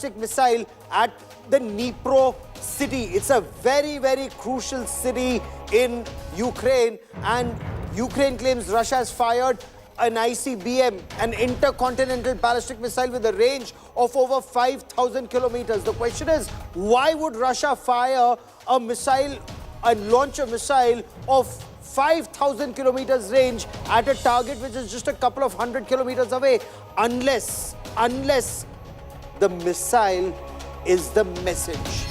ballistic missile at the Dnipro city. It's a very, very crucial city in Ukraine, and Ukraine claims Russia has fired an ICBM, an intercontinental ballistic missile with a range of over 5,000 kilometers. The question is, why would Russia fire a missile and launch a missile of 5,000 kilometers range at a target which is just a couple of 100 kilometers away, unless the missile is the message,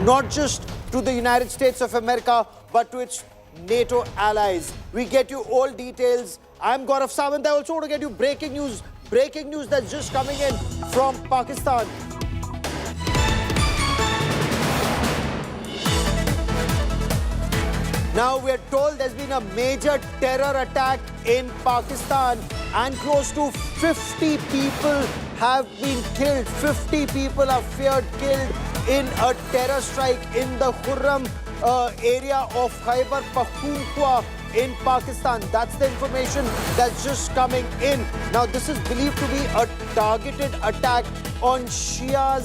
not just to the United States of America, but to its NATO allies. We get you all details. I'm Gaurav Sawant. I also want to get you breaking news that's just coming in from Pakistan. Now we're told there's been a major terror attack in Pakistan and close to 50 people have been killed. 50 people are feared killed in a terror strike in the Khurram area of Khyber Pakhtunkhwa in Pakistan. That's the information that's just coming in. Now this is believed to be a targeted attack on Shia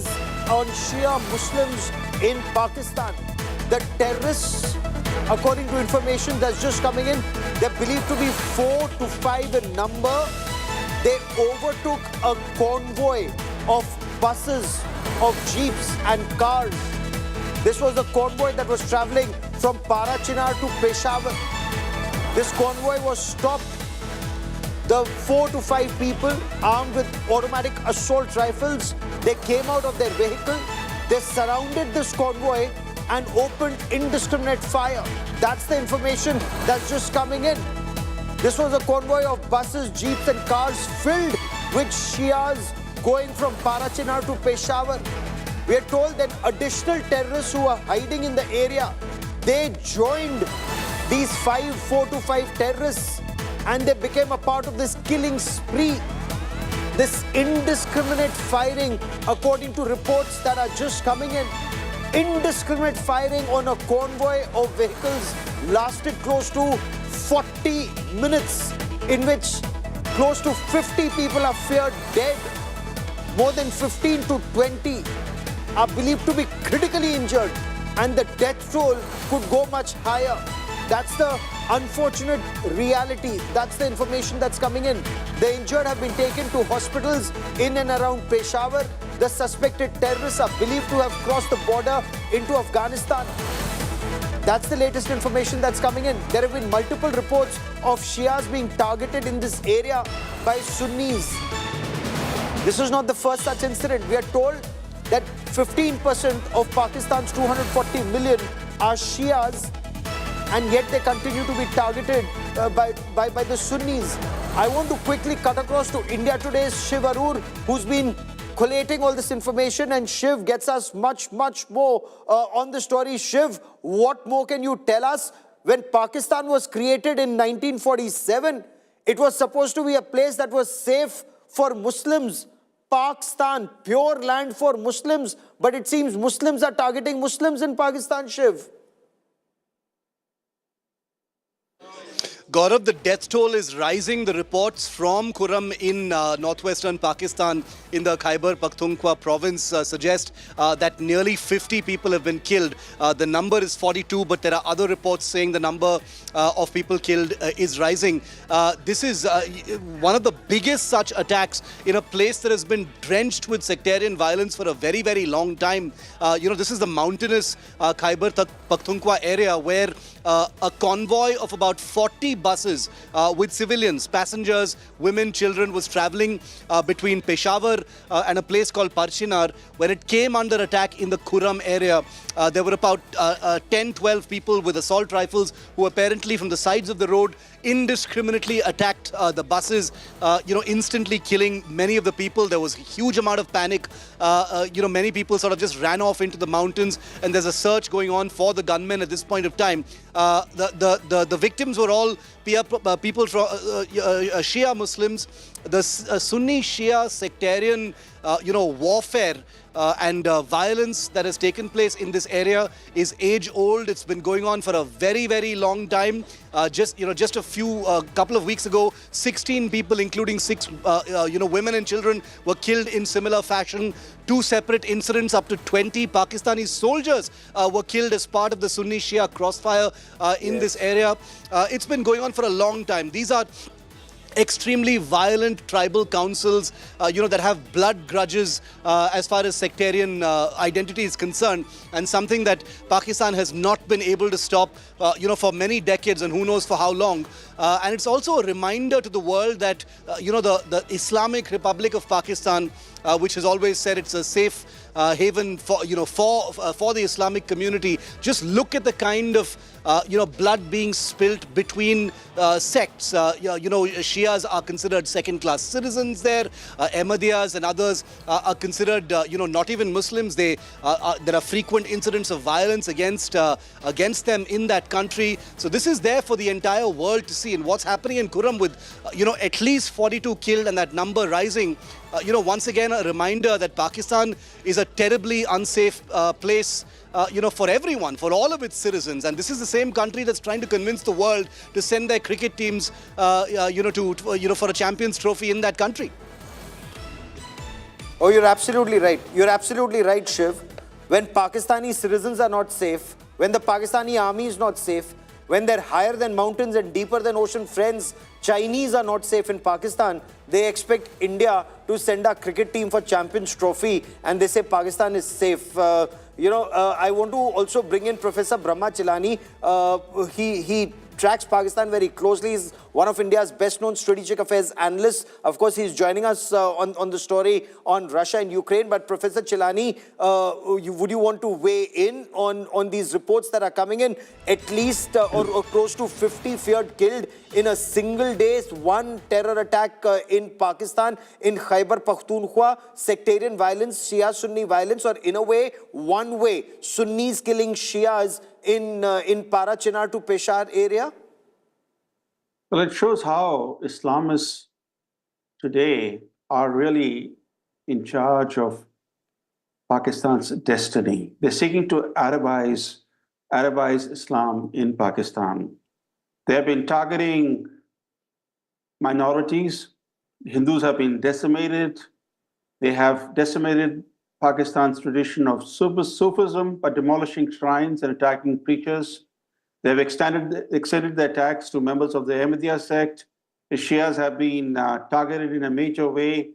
Muslims in Pakistan. The terrorists, according to information that's just coming in, they're believed to be 4 to 5 in number. They overtook a convoy of buses, of jeeps and cars. This was a convoy that was traveling from Parachinar to Peshawar. This convoy was stopped. The 4 to 5 people armed with automatic assault rifles, they came out of their vehicle. They surrounded this convoy and opened indiscriminate fire. That's the information that's just coming in. This was a convoy of buses, jeeps and cars filled with Shias going from Parachinar to Peshawar. We are told that additional terrorists who are hiding in the area, they joined these 4 to 5 terrorists, and they became a part of this killing spree. This indiscriminate firing, according to reports that are just coming in, indiscriminate firing on a convoy of vehicles lasted close to 40 minutes, in which close to 50 people are feared dead. More than 15 to 20 are believed to be critically injured, and the death toll could go much higher. That's the unfortunate reality. That's the information that's coming in. The injured have been taken to hospitals in and around Peshawar. The suspected terrorists are believed to have crossed the border into Afghanistan. That's the latest information that's coming in. There have been multiple reports of Shias being targeted in this area by Sunnis. This is not the first such incident. We are told that 15% of Pakistan's 240 million are Shias, and yet they continue to be targeted by the Sunnis. I want to quickly cut across to India Today's Shiv Arur, who's been collating all this information, and Shiv gets us much more on the story. Shiv, what more can you tell us? When Pakistan was created in 1947, it was supposed to be a place that was safe for Muslims. Pakistan, pure land for Muslims, but it seems Muslims are targeting Muslims in Pakistan, Shiv. Gaurav, the death toll is rising. The reports from Khurram in northwestern Pakistan in the Khyber Pakhtunkhwa province suggest that nearly 50 people have been killed. The number is 42, but there are other reports saying the number of people killed is rising. This is one of the biggest such attacks in a place that has been drenched with sectarian violence for a very, very long time. This is the mountainous Khyber Pakhtunkhwa area where a convoy of about 40 buses with civilians, passengers, women, children was traveling between Peshawar and a place called Parachinar. When it came under attack in the Khurram area, there were about 10-12 people with assault rifles who apparently from the sides of the road indiscriminately attacked the buses, instantly killing many of the people. There was a huge amount of panic. Many people sort of just ran off into the mountains, and there's a search going on for the gunmen at this point of time. The victims were all people from Shia Muslims. The Sunni Shia sectarian, warfare and violence that has taken place in this area is age old. It's been going on for a very, very long time. Just a couple of weeks ago, 16 people, including 6, women and children, were killed in similar fashion. 2 separate incidents, up to 20 Pakistani soldiers were killed as part of the Sunni Shia crossfire in this area. It's been going on for a long time. These are extremely violent tribal councils, that have blood grudges as far as sectarian identity is concerned, and something that Pakistan has not been able to stop, for many decades, and who knows for how long. And it's also a reminder to the world that, the Islamic Republic of Pakistan, which has always said it's a safe haven for the Islamic community. Just look at the kind of blood being spilt between sects. Shias are considered second-class citizens there. Ahmadiyas and others are considered, not even Muslims. There are frequent incidents of violence against them in that country. So this is there for the entire world to see. And what's happening in Kurram with, at least 42 killed and that number rising. Once again, a reminder that Pakistan is a terribly unsafe place, for everyone, for all of its citizens. And this is the same country that's trying to convince the world to send their cricket teams, for a Champions Trophy in that country. Oh, you're absolutely right. You're absolutely right, Shiv. When Pakistani citizens are not safe, when the Pakistani army is not safe, when they're higher than mountains and deeper than ocean friends, Chinese are not safe in Pakistan, they expect India to send a cricket team for Champions Trophy, and they say Pakistan is safe. I want to also bring in Professor Brahma Chilani. He tracks Pakistan very closely. He's one of India's best-known strategic affairs analysts. Of course, he's joining us on the story on Russia and Ukraine. But Professor Chilani, would you want to weigh in on these reports that are coming in? At least or close to 50 feared killed in a single day. One terror attack in Pakistan, in Khyber Pakhtunkhwa, sectarian violence, Shia-Sunni violence, or in a way, one way, Sunnis killing Shias in Parachinar to Peshawar area? Well, it shows how Islamists today are really in charge of Pakistan's destiny. They're seeking to Arabize Islam in Pakistan. They have been targeting minorities. Hindus have been decimated. They have decimated Pakistan's tradition of Sufism by demolishing shrines and attacking preachers. They've extended the attacks to members of the Ahmadiyya sect. The Shias have been targeted in a major way.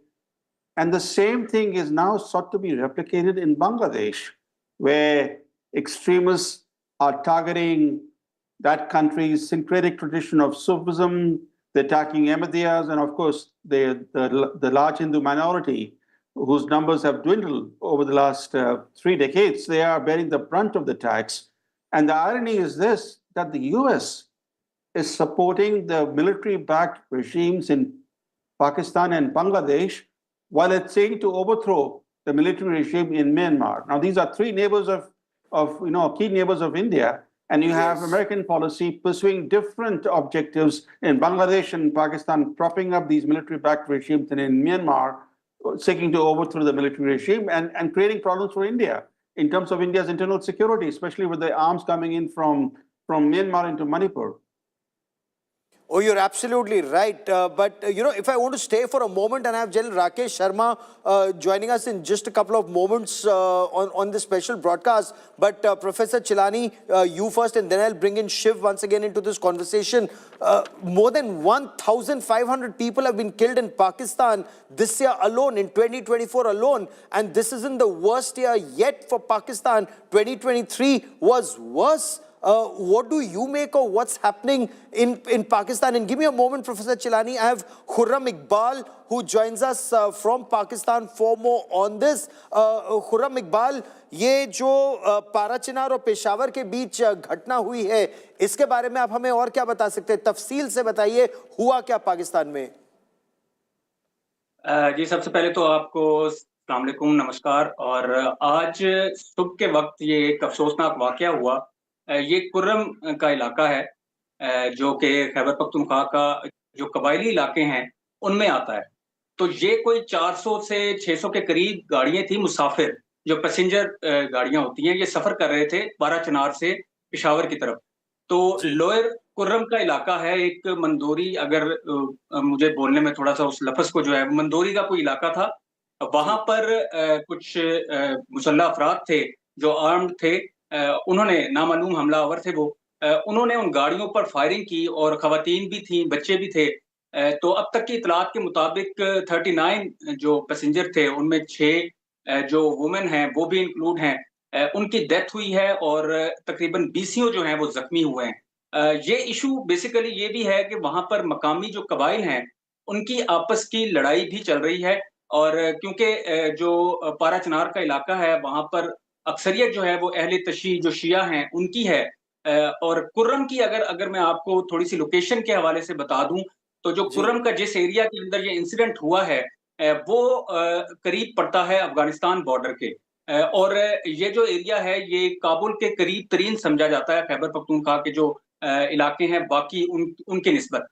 And the same thing is now sought to be replicated in Bangladesh, where extremists are targeting that country's syncretic tradition of Sufism. They're attacking Ahmadiyyas, and of course, the large Hindu minority, whose numbers have dwindled over the last 3 decades. They are bearing the brunt of the attacks. And the irony is this, that the US is supporting the military-backed regimes in Pakistan and Bangladesh, while it's saying to overthrow the military regime in Myanmar. Now, these are 3 neighbors key neighbors of India, and you have American policy pursuing different objectives in Bangladesh and Pakistan, propping up these military-backed regimes, and in Myanmar, seeking to overthrow the military regime and creating problems for India in terms of India's internal security, especially with the arms coming in from Myanmar into Manipur. Oh, you're absolutely right. But if I want to stay for a moment and have General Rakesh Sharma joining us in just a couple of moments on this special broadcast. But Professor Chilani, you first, and then I'll bring in Shiv once again into this conversation. More than 1,500 people have been killed in Pakistan this year alone, in 2024 alone. And this isn't the worst year yet for Pakistan. 2023 was worse. What do you make of what's happening in Pakistan? And give me a moment, Professor Chilani. I have Khurram Iqbal, who joins us from Pakistan for more on this. Khurram Iqbal, ये जो पाराचिनार और पेशावर के बीच घटना हुई है, इसके बारे में आप हमें और क्या बता सकते हैं? तफसील से बताइए, हुआ क्या पाकिस्तान में? जी, सबसे पहले तो आपको अस्सलाम वालेकुम, नमस्कार। और आज सुबह के वक्त ये एक अफसोसनाक वाकया हुआ। ये कुर्रम का इलाका है जो कि खैबर पख्तूनख्वा का जो कबायली इलाके हैं, उनमें आता है। तो ये कोई 400 से 600 के करीब गाड़ियाँ थी मुसाफिर, जो पैसेंजर गाड़ियाँ होती हैं, ये सफ़र कर रहे थे बाराचनार से पेशावर की तरफ। तो जी। लोअर कुर्रम का इलाका है, एक मंदोरी, अगर मुझे बोलने में थोड़ा-सा उस लफ़्ज़ को जो है, मंदोरी का कोई इलाका था। वहाँ जी। पर कुछ मुसल्लह अफ़राद थे, जो आर्म्ड थे। उन्होंने, नामालूम हमलावर थे वो, उन्होंने उन गाड़ियों पर फायरिंग की और ख़वातीन भी थीं, बच्चे भी थे। तो अब तक की इत्तलात के मुताबिक 39 जो पैसेंजर थे, उनमें 6 जो वुमेन हैं, वो भी इंक्लूड हैं। उनकी डेथ हुई है और तकरीबन 20 जो हैं, वो ज़ख्मी हुए हैं। ये इश्यू बेसिकली ये भी है कि वहाँ पर मकामी जो कबाइल हैं, उनकी आपस की लड़ाई भी चल रही है और क्योंकि जो पारा चिनार का इलाका है, वहाँ पर अक्सरियत जो है वो अहले तशी जो शिया हैं, उनकी है। और कुर्रम की अगर अगर मैं आपको थोड़ी-सी लोकेशन के हवाले से बता दूँ, तो जो जी। कुर्रम का जिस एरिया के अंदर ये इंसिडेंट हुआ है, वो करीब पड़ता है अफ़गानिस्तान बॉर्डर के। और ये जो एरिया है, ये काबुल के करीब तरीन समझा जाता है, खैबर पख्तूनख्वा के जो इलाके हैं बाकी उनकी निस्बत।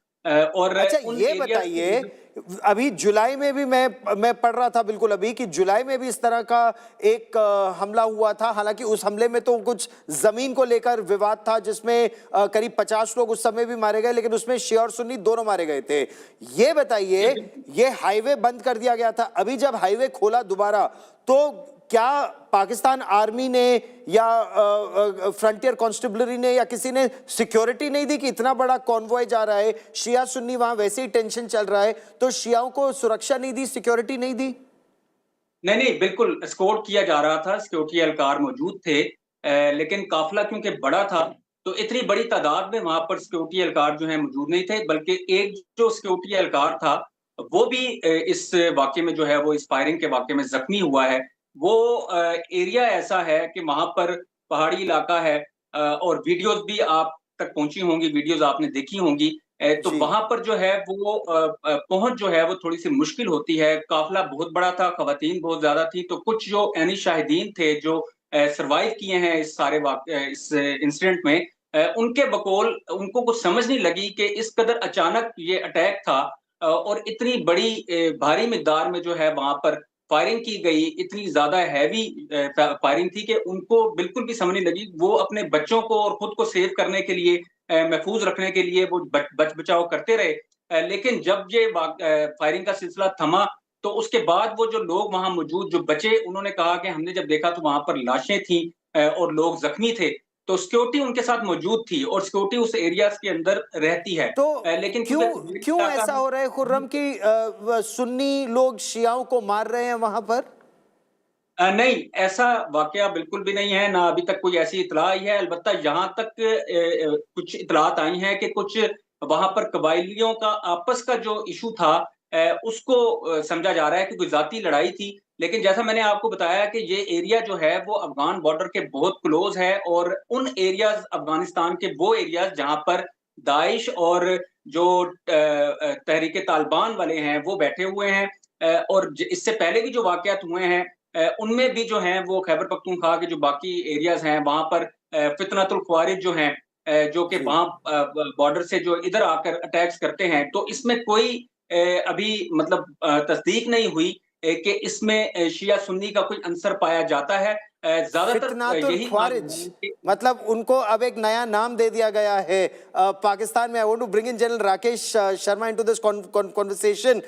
और अच्छा उन ये एरियाज़ के बताइए, अंदर अभी जुलाई में भी मैं पढ़ रहा था बिल्कुल अभी कि जुलाई में भी इस तरह का एक हमला हुआ था। हालांकि उस हमले में तो कुछ जमीन को लेकर विवाद था जिसमें करीब 50 लोग उस समय भी मारे गए, लेकिन उसमें शिया और सुन्नी दोनों मारे गए थे। ये बताइए, ये हाईवे बंद कर दिया गया था, अभी जब हाईवे खोला दोबारा तो क्या पाकिस्तान आर्मी ने या फ्रंटियर कांस्टेबलरी ने या किसी ने सिक्योरिटी नहीं दी कि इतना बड़ा कॉन्वॉय जा रहा है, शिया सुन्नी वहां वैसे ही टेंशन चल रहा है, तो शियाओं को सुरक्षा नहीं दी, सिक्योरिटी नहीं दी? नहीं, नहीं, बिल्कुल एस्कॉर्ट किया जा रहा था, सिक्योरिटी एहलकार मौजूद थे। लेकिन काफ़िला क्योंकि बड़ा था, तो इतनी बड़ी तादाद में वहाँ पर सिक्योरिटी एहलकार जो हैं मौजूद नहीं थे, बल्कि एक जो सिक्योरिटी एहलकार था, वो भी इस वाक़ये में जो है वो इस फायरिंग के वाक़ये में ज़ख्मी हुआ है। वो एरिया ऐसा है कि वहाँ पर पहाड़ी इलाका है, और वीडियोज़ भी आप तक पहुँची होंगी, वीडियोज़ आपने देखी होंगी। तो जी। वहाँ पर जो है वो पहुँच जो है वो थोड़ी-सी मुश्किल होती है। काफ़िला बहुत बड़ा था, ख़वातीन बहुत ज़्यादा थी, तो कुछ जो ऐनी शाहिदीन थे जो सर्वाइव किए हैं इस सारे इस इंसिडेंट में, उनके बकौल उनको कुछ समझ नहीं लगी कि इस कदर अचानक ये अटैक था, और इतनी बड़ी भारी मिकदार में जो है वहाँ पर फायरिंग की गई, इतनी ज़्यादा हैवी फायरिंग थी कि उनको बिल्कुल भी समझ नहीं लगी। वो अपने बच्चों को और खुद को सेव करने के लिए, महफूज़ रखने के लिए वो बच-बचाव करते रहे। लेकिन जब ये फायरिंग का सिलसिला थमा, तो उसके बाद वो जो लोग वहाँ मौजूद जो बचे, उन्होंने कहा कि हमने जब देखा तो वहाँ पर लाशें थीं, और लोग ज़ख्मी थे। तो सिक्योरिटी उनके साथ मौजूद थी और सिक्योरिटी उस एरियाज़ के अंदर रहती है। तो लेकिन क्योंकि क्यों कबायली क्यों इलाका ऐसा है। हो रहा है खुर्रम की सुन्नी लोग शियाओं को मार रहे हैं वहां पर? नहीं, ऐसा वाक़या बिल्कुल भी नहीं है, ना अभी तक कोई ऐसी इत्तला आई है। अलबत्ता यहाँ तक कुछ इत्तलात आई हैं कि कुछ वहाँ पर कबायलियों का आपस का जो इश्यू था, उसको समझा जा रहा है कि कोई ज़ाती लड़ाई थी। लेकिन जैसा मैंने आपको बताया कि ये एरिया जो है वो अफ़गान बॉर्डर के बहुत क्लोज़ है, और उन एरियाज़ अफ़गानिस्तान के वो एरियाज़ जहाँ पर दाइश और जो तहरीक तालिबान वाले हैं, वो बैठे हुए हैं। और इससे पहले भी जो वाक़यात हुए हैं, उनमें भी जो हैं वो खैबर पख्तूनख्वा के जो बाकी एरियाज़ हैं, वहाँ पर फितनतुल ख्वारिज जो हैं, जो कि जी। वहाँ बॉर्डर से जो इधर आकर अटैक्स करते हैं, तो इसमें कोई अभी मतलब तस्दीक नहीं हुई कि इसमें शिया सुन्नी का कोई अंसर पाया जाता है। ज़्यादातर फितनातुल यही कहा ख्वारिज, गया है कि मतलब उनको अब एक नया नाम दे दिया गया है पाकिस्तान में। I want to bring in general Rakesh Sharma into this conversation.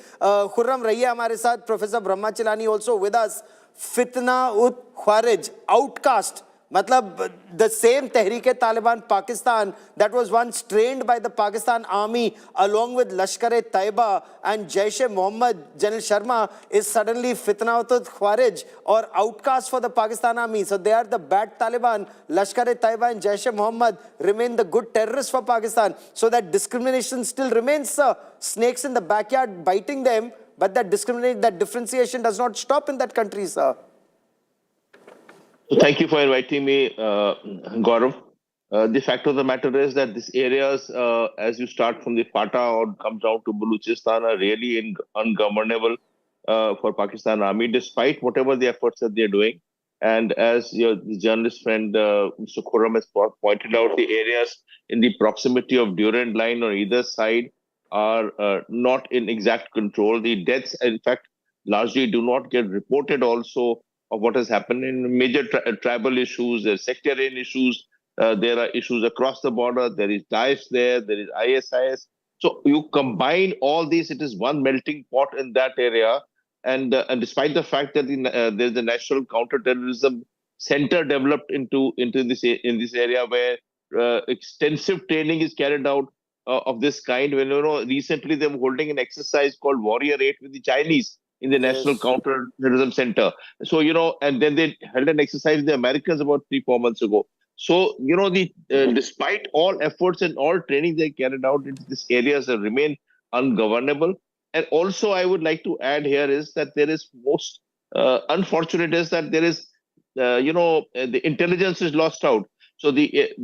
Khurram रहिए हमारे साथ, professor Brahma Chellaney also with us. फितना उत ख्वारिज, आउटकास्ट, मतलब the same Tehreek-e-Taliban Pakistan that was once trained by the Pakistan army along with Lashkar-e-Taiba and Jaish-e-Mohammed, General Sharma, is suddenly Fitna-ut Khwarij or outcast for the Pakistan army. So they are the bad Taliban. Lashkar-e-Taiba and Jaish-e-Mohammed remain the good terrorists for Pakistan. So that discrimination still remains, snakes in the backyard biting them, but that differentiation does not stop in that country, sir. Thank you for inviting me, Gaurav. The fact of the matter is that these areas, as you start from the Fata or come down to Baluchistan, are really ungovernable for Pakistan Army, despite whatever the efforts that they're doing. And as the journalist friend Mr. Khurram has pointed out, the areas in the proximity of Durand Line on either side are not in exact control. The deaths, in fact, largely do not get reported also of what has happened in major tribal issues, there's sectarian issues, there are issues across the border, there is Daesh there is ISIS. So you combine all these, it is one melting pot in that area. And despite the fact that there's a national counterterrorism center developed in this area where extensive training is carried out of this kind. When recently they were holding an exercise called Warrior 8 with the Chinese in the National Counterterrorism Center. So and then they held an exercise with the Americans about 3-4 months ago. So despite all efforts and all training they carried out, these areas have remained ungovernable. And also, I would like to add here is that there is most unfortunate is that there is, the intelligence is lost out. So even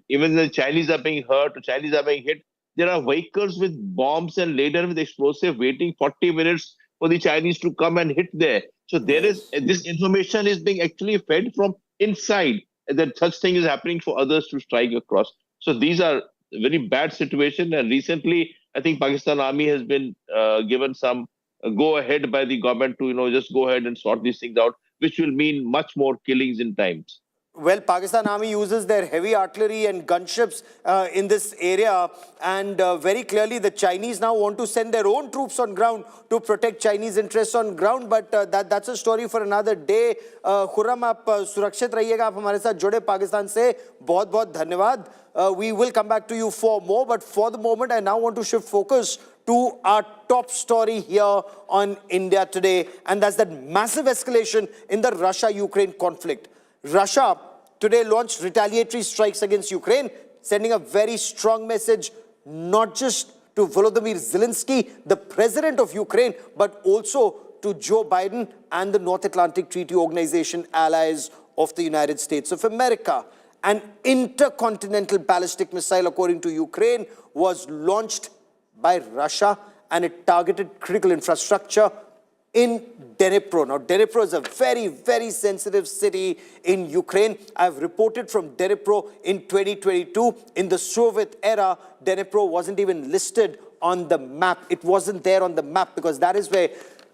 the Chinese are being hurt, the Chinese are being hit. There are vehicles with bombs and laden with explosive waiting 40 minutes for the Chinese to come and hit there. So there is this information is being actually fed from inside that such thing is happening for others to strike across. So these are very bad situation. And recently, I think Pakistan Army has been given some go ahead by the government to just go ahead and sort these things out, which will mean much more killings in times. Well, Pakistan Army uses their heavy artillery and gunships in this area, and very clearly the Chinese now want to send their own troops on ground to protect Chinese interests on ground, but that's a story for another day. Khurram, आप सुरक्षित रहिएगा, आप हमारे साथ जुड़े पाकिस्तान से, बहुत बहुत धन्यवाद. We will come back to you for more, but for the moment I now want to shift focus to our top story here on India Today, and that's that massive escalation in the Russia-Ukraine conflict. Russia today launched retaliatory strikes against Ukraine, sending a very strong message, not just to Volodymyr Zelensky, the president of Ukraine, but also to Joe Biden and the North Atlantic Treaty Organization allies of the United States of America. An intercontinental ballistic missile, according to Ukraine, was launched by Russia, and it targeted critical infrastructure in Dnipro. Now, Dnipro is a very, very sensitive city in Ukraine. I've reported from Dnipro in 2022. In the Soviet era, Dnipro wasn't even listed on the map. It wasn't there on the map because that is where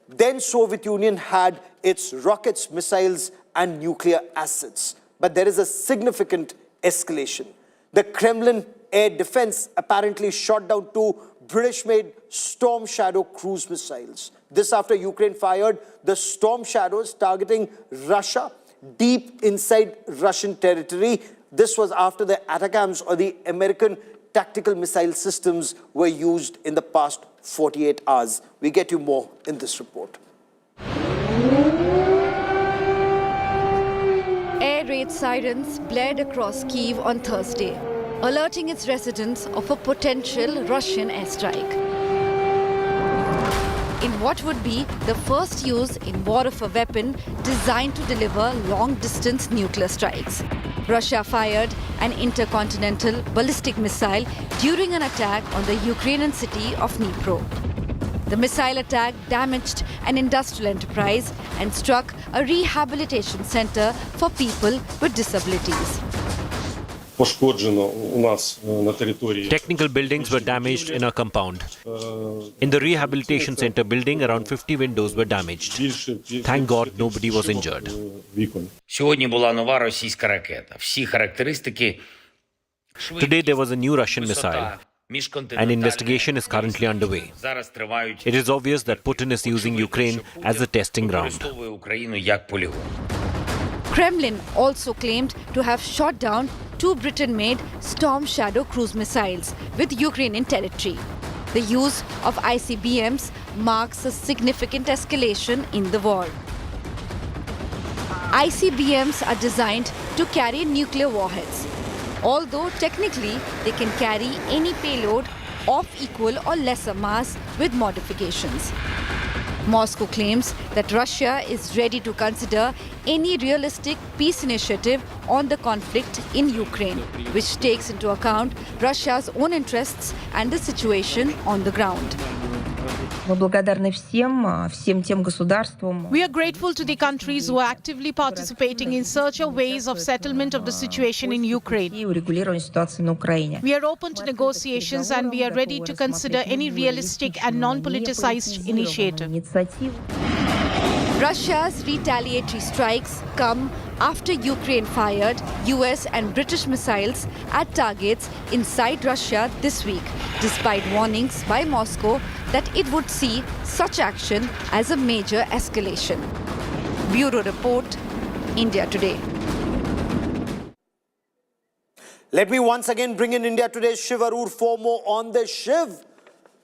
then Soviet Union had its rockets, missiles, and nuclear assets. But there is a significant escalation. The Kremlin air defense apparently shot down 2 British-made Storm Shadow cruise missiles. This after Ukraine fired the Storm Shadows targeting Russia deep inside Russian territory. This was after the ATACMS, or the American tactical missile systems, were used in the past 48 hours. We get you more in this report. Air raid sirens blared across Kyiv on Thursday, alerting its residents of a potential Russian airstrike. In what would be the first use in war of a weapon designed to deliver long-distance nuclear strikes. Russia fired an intercontinental ballistic missile during an attack on the Ukrainian city of Dnipro. The missile attack damaged an industrial enterprise and struck a rehabilitation center for people with disabilities. Technical buildings were damaged in a compound. In the rehabilitation center building, around 50 windows were damaged. Thank God nobody was injured. Today there was a new Russian missile. An investigation is currently underway. It is obvious that Putin is using Ukraine as a testing ground. Kremlin also claimed to have shot down 2 Britain-made Storm Shadow cruise missiles with Ukrainian territory. The use of ICBMs marks a significant escalation in the war. ICBMs are designed to carry nuclear warheads, although technically they can carry any payload of equal or lesser mass with modifications. Moscow claims that Russia is ready to consider any realistic peace initiative on the conflict in Ukraine, which takes into account Russia's own interests and the situation on the ground. Мы благодарны всем тем государствам. We are grateful to the countries who are actively participating in search of ways of settlement of the situation in Ukraine. И урегулирования ситуации на Украине. We are open to negotiations and we are ready to consider any realistic and non-politicized initiative. Russia's retaliatory strikes come after Ukraine fired US and British missiles at targets inside Russia this week, despite warnings by Moscow that it would see such action as a major escalation. Bureau Report, India Today. Let me once again bring in India Today's Shiv Arur for more on the Shiv.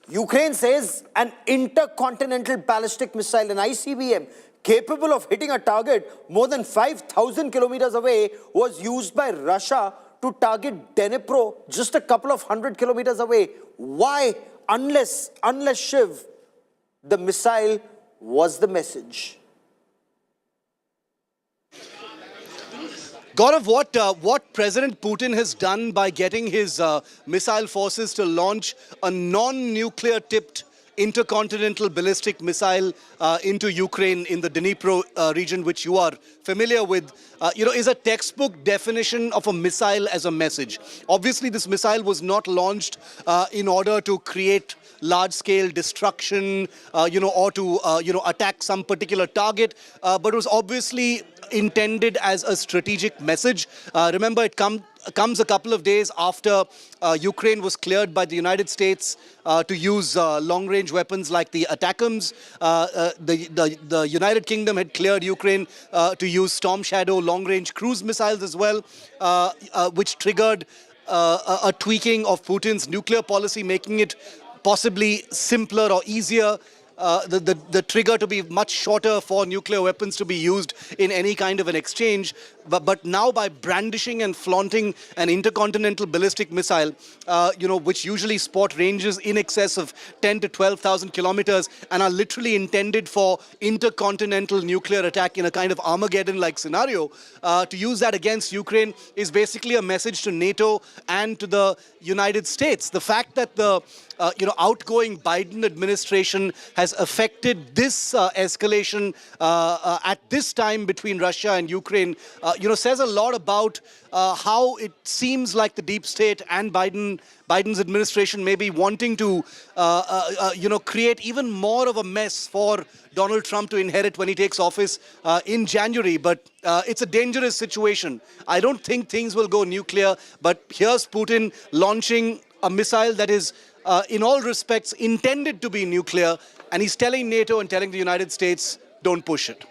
Ukraine says an intercontinental ballistic missile, an ICBM, capable of hitting a target more than 5,000 kilometers away, was used by Russia to target Dnipro just a couple of 100 kilometers away. Why? Unless Shiv, the missile was the message. Gaurav, what President Putin has done by getting his missile forces to launch a non-nuclear tipped intercontinental ballistic missile into Ukraine in the Dnipro region, which you are familiar with, is a textbook definition of a missile as a message. Obviously, this missile was not launched in order to create large-scale destruction, or to, attack some particular target, but was obviously intended as a strategic message. Remember, it comes a couple of days after Ukraine was cleared by the United States to use long-range weapons like the ATACMS. The United Kingdom had cleared Ukraine to use Storm Shadow long-range cruise missiles as well, which triggered a tweaking of Putin's nuclear policy, making it possibly simpler or easier, the trigger to be much shorter for nuclear weapons to be used in any kind of an exchange. But now by brandishing and flaunting an intercontinental ballistic missile, which usually sport ranges in excess of 10 to 12,000 kilometers and are literally intended for intercontinental nuclear attack in a kind of Armageddon-like scenario, to use that against Ukraine is basically a message to NATO and to the United States. The fact that the outgoing Biden administration has affected this escalation at this time between Russia and Ukraine, says a lot about how it seems like the deep state and Biden's administration may be wanting to, create even more of a mess for Donald Trump to inherit when he takes office in January. But it's a dangerous situation. I don't think things will go nuclear, but here's Putin launching a missile that is in all respects intended to be nuclear, and he's telling NATO and telling the United States, don't push it.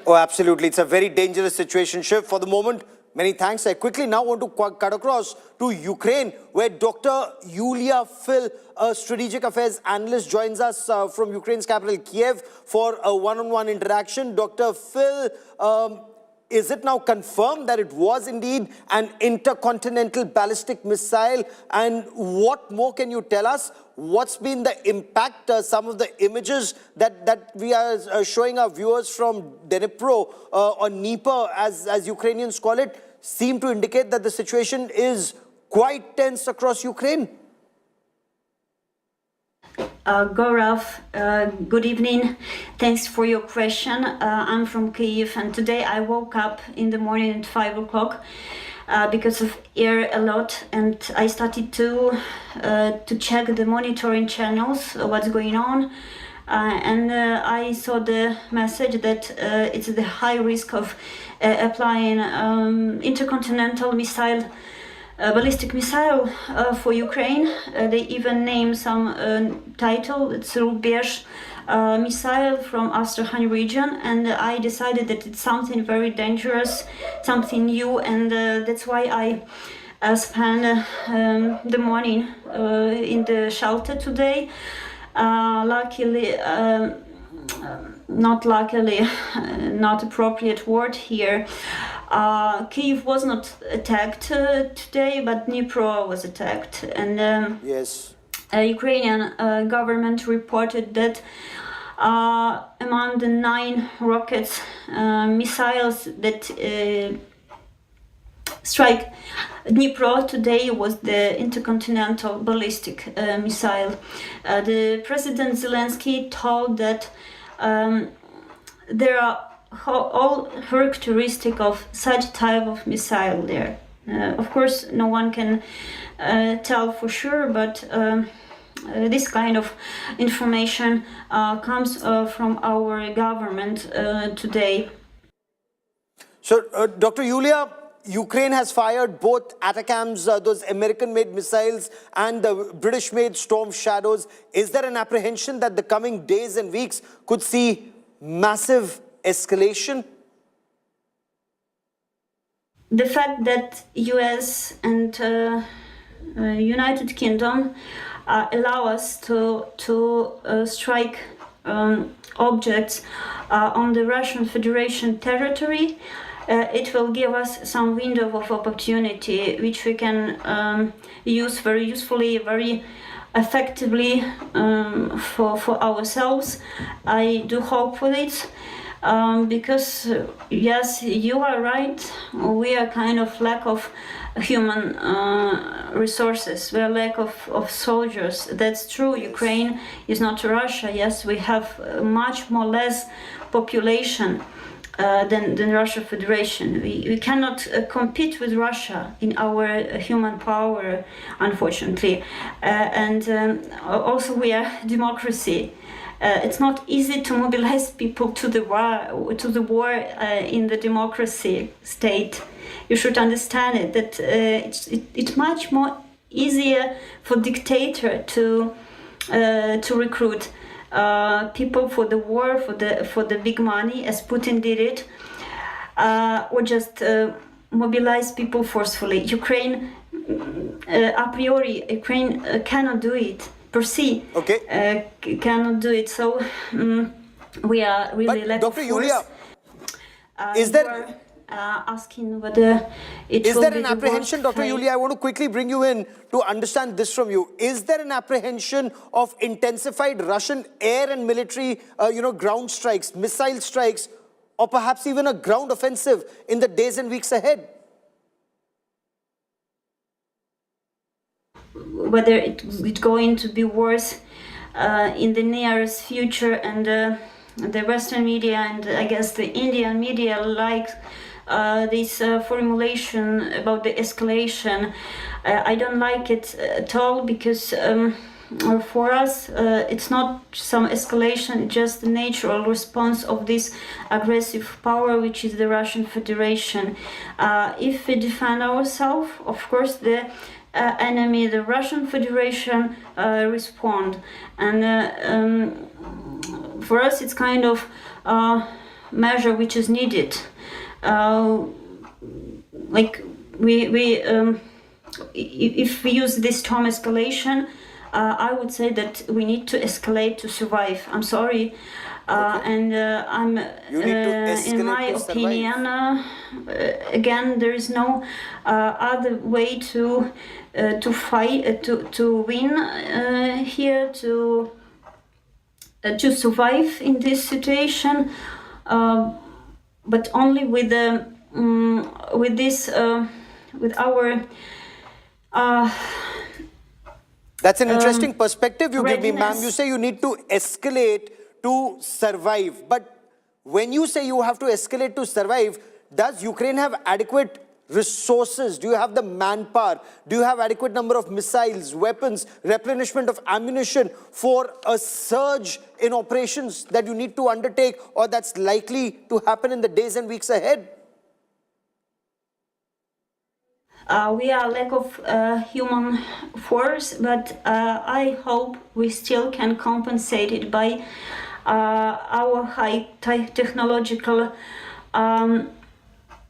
Oh, absolutely. It's a very dangerous situation, Shiv. For the moment, many thanks. I quickly now want to cut across to Ukraine, where Dr. Yulia Phil, a strategic affairs analyst, joins us from Ukraine's capital, Kiev, for a one-on-one interaction. Dr. Phil, is it now confirmed that it was indeed an intercontinental ballistic missile? And what more can you tell us? What's been the impact? Some of the images that we are showing our viewers from Dnipro, or Dnieper, as Ukrainians call it, seem to indicate that the situation is quite tense across Ukraine. Gaurav, good evening. Thanks for your question. I'm from Kyiv, and today I woke up in the morning at 5 o'clock because of air alert, and I started to check the monitoring channels, what's going on, and I saw the message that it's the high risk of applying intercontinental missile. Ballistic missile for Ukraine. They even name some title. It's Rubezh missile from Astrakhan region, and I decided that it's something very dangerous, something new, and that's why I spent the morning in the shelter today. Luckily, not luckily, not appropriate word here. Kyiv was not attacked today, but Dnipro was attacked, and Yes. Ukrainian government reported that among the 9 rockets, missiles that strike Dnipro today was the intercontinental ballistic missile. The President Zelensky told that there are all characteristic of such type of missile there. Of course, no one can tell for sure, but this kind of information comes from our government today. So, Dr. Yulia, Ukraine has fired both ATACMS, those American-made missiles, and the British-made Storm Shadows. Is there an apprehension that the coming days and weeks could see massive escalation? The fact that US and United Kingdom allow us to strike objects on the Russian Federation territory, it will give us some window of opportunity which we can use very usefully, very effectively for ourselves. I do hope for it. Because yes, you are right, we are kind of lack of human resources, we are lack of soldiers. That's true. Ukraine is not Russia. Yes, we have much more less population than Russia Federation. We cannot compete with Russia in our human power, unfortunately. And also we are democracy. It's not easy to mobilize people to the war in the democracy state. You should understand it, that it's much more easier for dictator to recruit people for the war, for the big money, as Putin did it, or just mobilize people forcefully. Ukraine, a priori, Ukraine cannot do it. Per se, cannot do it. So we are really lack of force. Dr. Yulia, is there asking whether it is will there be an the apprehension, worst Dr. Yulia? I want to quickly bring you in to understand this from you. Is there an apprehension of intensified Russian air and military, ground strikes, missile strikes, or perhaps even a ground offensive in the days and weeks ahead? Whether it's going to be worse in the nearest future, and the Western media and I guess the Indian media like this formulation about the escalation. I don't like it at all, because for us it's not some escalation, just the natural response of this aggressive power, which is the Russian Federation. If we defend ourselves, of course the enemy, the Russian Federation, respond, and for us it's kind of measure which is needed. Like if we use this term escalation, I would say that we need to escalate to survive. I'm sorry. And I'm in my opinion, again, there is no other way to fight, to win here, to survive in this situation, but only with our. That's an interesting perspective you give me, ma'am. readiness. You say you need to escalate to survive. But when you say you have to escalate to survive, does Ukraine have adequate resources? Do you have the manpower? Do you have adequate number of missiles, weapons, replenishment of ammunition for a surge in operations that you need to undertake, or that's likely to happen in the days and weeks ahead? We are lack of human force, but I hope we still can compensate it by our high technological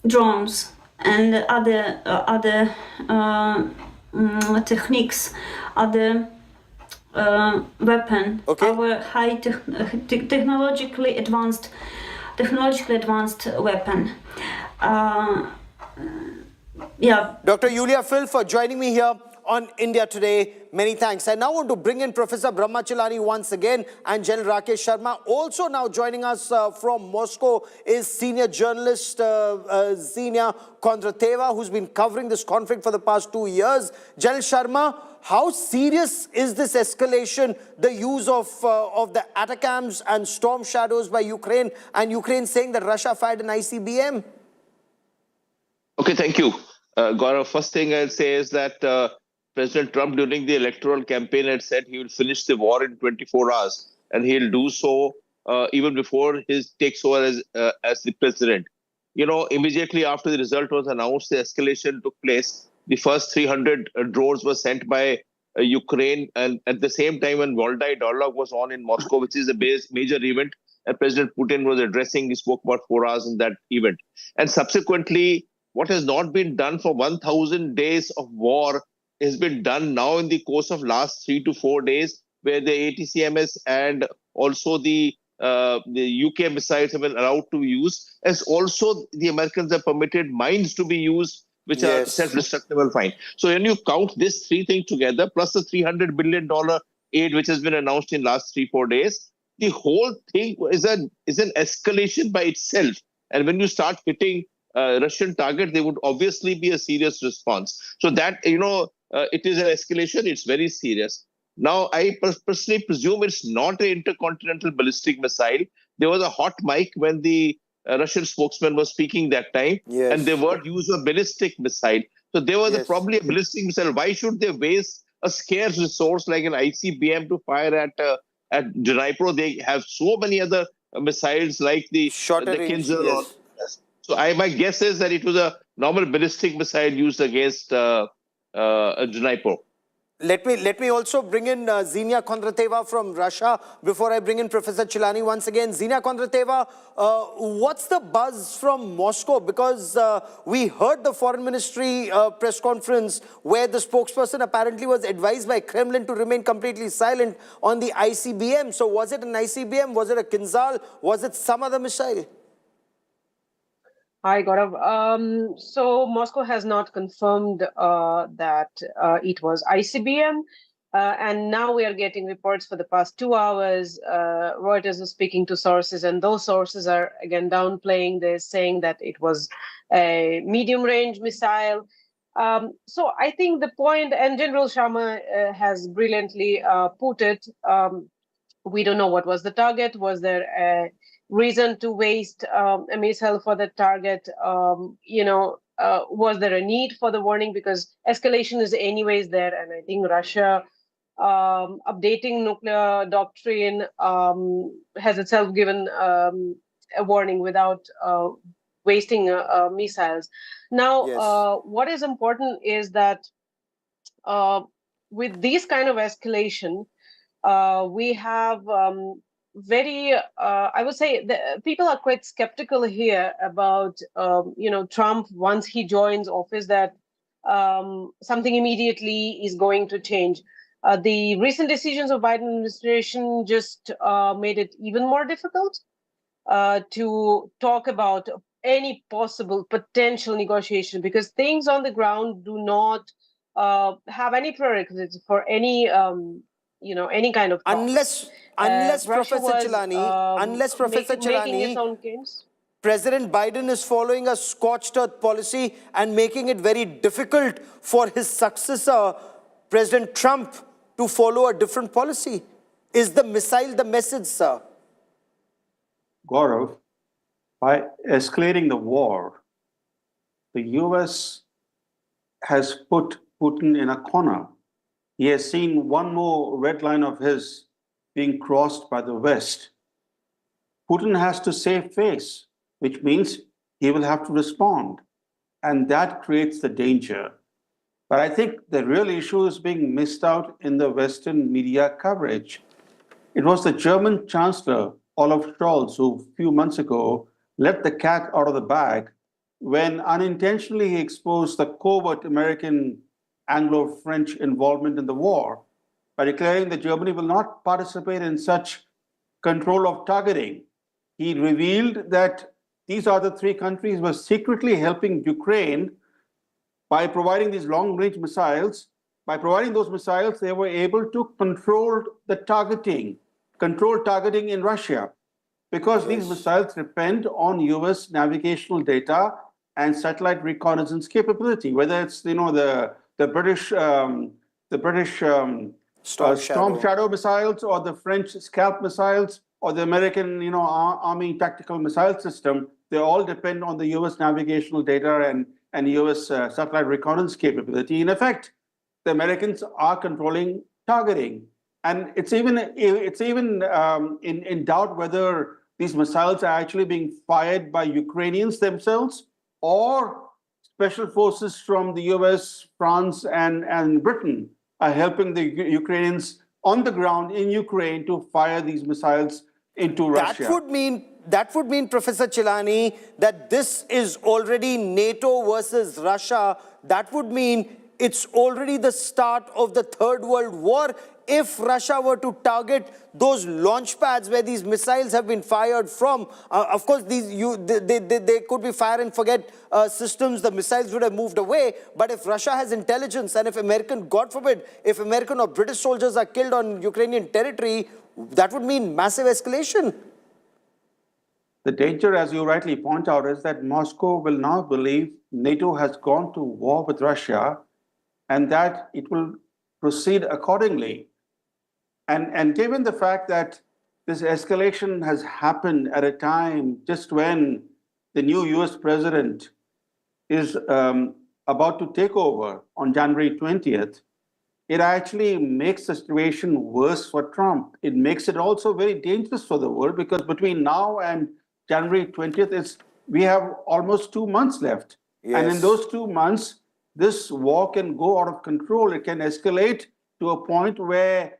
drones and other techniques, other weapon. Our high technologically advanced weapon. Yeah. Dr. Yulia Phil, for joining me here on India Today. Many thanks. I now want to bring in Professor Brahmachalani once again, and General Rakesh Sharma. Also now joining us from Moscow is senior journalist Zenia Kondrateva, who's been covering this conflict for the past 2 years. General Sharma, how serious is this escalation, the use of the ATACMS and Storm Shadows by Ukraine, and Ukraine saying that Russia fired an ICBM? Okay, thank you. Gaurav, first thing I'll say is that President Trump during the electoral campaign had said he will finish the war in 24 hours, and he'll do so even before he takes over as the president. You know, immediately after the result was announced, the escalation took place. The first 300 drones were sent by Ukraine, and at the same time when Valdai dialogue was on in Moscow, which is a major event, and President Putin was addressing, he spoke about 4 hours in that event. And subsequently, what has not been done for 1,000 days of war has been done now in the course of last 3 to 4 days, where the ATCMS and also the UK missiles have been allowed to use, as also the Americans have permitted mines to be used, which are self-destructible fine. So when you count these three things together, plus the $300 billion aid which has been announced in last 3-4 days, the whole thing is an escalation by itself. And when you start hitting Russian target, there would obviously be a serious response. So that, it is an escalation. It's very serious. Now, I personally presume it's not an intercontinental ballistic missile. There was a hot mic when the Russian spokesman was speaking that time, and the word used a ballistic missile. So there was probably a ballistic missile. Why should they waste a scarce resource like an ICBM to fire at Dnipro? They have so many other missiles like the Kinzhal. So my guess is that it was a normal ballistic missile used against Dnipro. Let me also bring in Zenia Kondrateva from Russia before I bring in Professor Chilani once again. Zenia Kondrateva, what's the buzz from Moscow? Because we heard the foreign ministry press conference where the spokesperson apparently was advised by Kremlin to remain completely silent on the ICBM. So was it an ICBM? Was it a Kinzhal? Was it some other missile? Hi, Gaurav. So Moscow has not confirmed that it was ICBM. And now we are getting reports for the past 2 hours. Reuters is speaking to sources, and those sources are again downplaying this, saying that it was a medium-range missile. So I think the point, and General Sharma has brilliantly put it, we don't know what was the target. Was there a reason to waste a missile for the target? Was there a need for the warning? Because escalation is anyways there, and I think Russia updating nuclear doctrine has itself given a warning without wasting missiles. Now, what is important is that with these kind of escalation, we have I would say people are quite skeptical here about, Trump, once he joins office, that something immediately is going to change. The recent decisions of Biden administration just made it even more difficult to talk about any possible potential negotiation, because things on the ground do not have any prerequisites for any any kind of talks. Unless Professor Chilani, President Biden is following a scorched earth policy and making it very difficult for his successor, President Trump, to follow a different policy. Is the missile the message, sir? Gaurav, by escalating the war, the US has put Putin in a corner. He has seen one more red line of his being crossed by the West. Putin has to save face, which means he will have to respond. And that creates the danger. But I think the real issue is being missed out in the Western media coverage. It was the German Chancellor, Olaf Scholz, who a few months ago let the cat out of the bag when unintentionally he exposed the covert American Anglo-French involvement in the war by declaring that Germany will not participate in such control of targeting. He revealed that these other three countries were secretly helping Ukraine by providing these long-range missiles, by providing those missiles, they were able to control targeting in Russia, because these missiles depend on US navigational data and satellite reconnaissance capability, whether it's the British Storm Shadow missiles, or the French Scalp missiles, or the American Army tactical missile system. They all depend on the US navigational data and US satellite reconnaissance capability. In effect, the Americans are controlling targeting, and it's even in doubt whether these missiles are actually being fired by Ukrainians themselves or special forces from the US, France, and Britain are helping the Ukrainians on the ground in Ukraine to fire these missiles into Russia. That would mean, Professor Chilani, that this is already NATO versus Russia. That would mean it's already the start of the Third World War if Russia were to target those launch pads where these missiles have been fired from. Of course, they could be fire and forget systems. The missiles would have moved away. But if Russia has intelligence, and if God forbid, if American or British soldiers are killed on Ukrainian territory, that would mean massive escalation. The danger, as you rightly point out, is that Moscow will now believe NATO has gone to war with Russia and that it will proceed accordingly. And given the fact that this escalation has happened at a time just when the new US president is about to take over on January 20th, it actually makes the situation worse for Trump. It makes it also very dangerous for the world, because between now and January 20th, we have almost 2 months left. Yes. And in those 2 months, this war can go out of control. It can escalate to a point where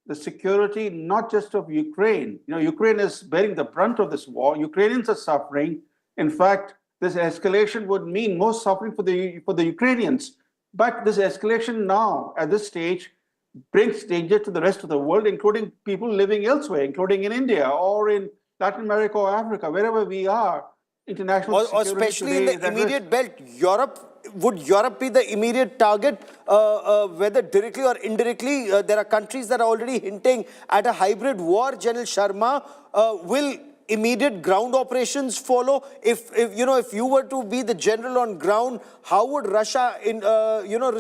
the security, not just of Ukraine, Ukraine is bearing the brunt of this war. Ukrainians are suffering. In fact, this escalation would mean more suffering for the Ukrainians. But this escalation now, at this stage, brings danger to the rest of the world, including people living elsewhere, including in India or in Latin America or Africa, wherever we are. International or especially in the immediate belt. Would Europe be the immediate target, whether directly or indirectly? There are countries that are already hinting at a hybrid war. General Sharma, will immediate ground operations follow? If you were to be the general on ground, how would Russia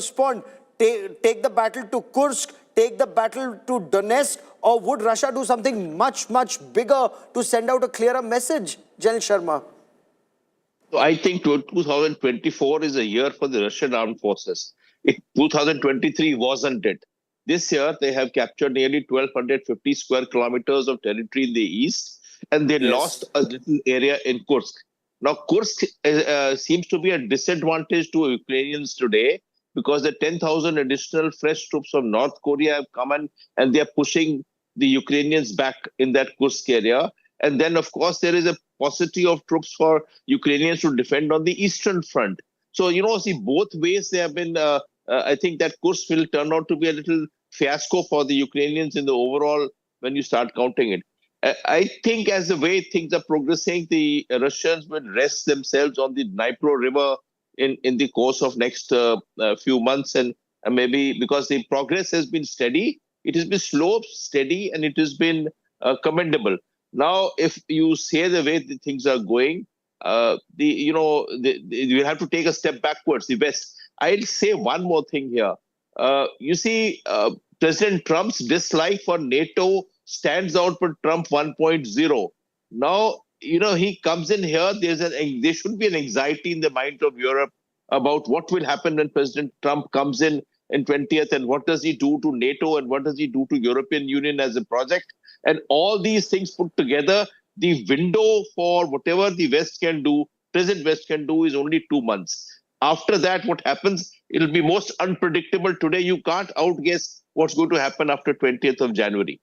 respond? Take the battle to Kursk, take the battle to Donetsk, or would Russia do something much, much bigger to send out a clearer message, General Sharma? So I think 2024 is a year for the Russian armed forces. 2023 wasn't it. This year, they have captured nearly 1,250 square kilometers of territory in the east, and they lost a little area in Kursk. Now, Kursk seems to be a disadvantage to Ukrainians today, because the 10,000 additional fresh troops from North Korea have come in, and they are pushing the Ukrainians back in that Kursk area. And then, of course, there is a paucity of troops for Ukrainians to defend on the eastern front. So, see, both ways they have been, I think that Kursk will turn out to be a little fiasco for the Ukrainians in the overall, when you start counting it. I think as the way things are progressing, the Russians will rest themselves on the Dnipro River in the course of next few months, and maybe because the progress has been steady, it has been slow, steady, and it has been commendable. Now, if you say the way the things are going, you have to take a step backwards, the West. I'll say one more thing here. You see, President Trump's dislike for NATO stands out for Trump 1.0. Now, he comes in here, there should be an anxiety in the mind of Europe about what will happen when President Trump comes in 20th, and what does he do to NATO, and what does he do to European Union as a project. And all these things put together, the window for whatever the West can do, President West can do, is only 2 months. After that, what happens, it'll be most unpredictable. Today, you can't outguess what's going to happen after 20th of January.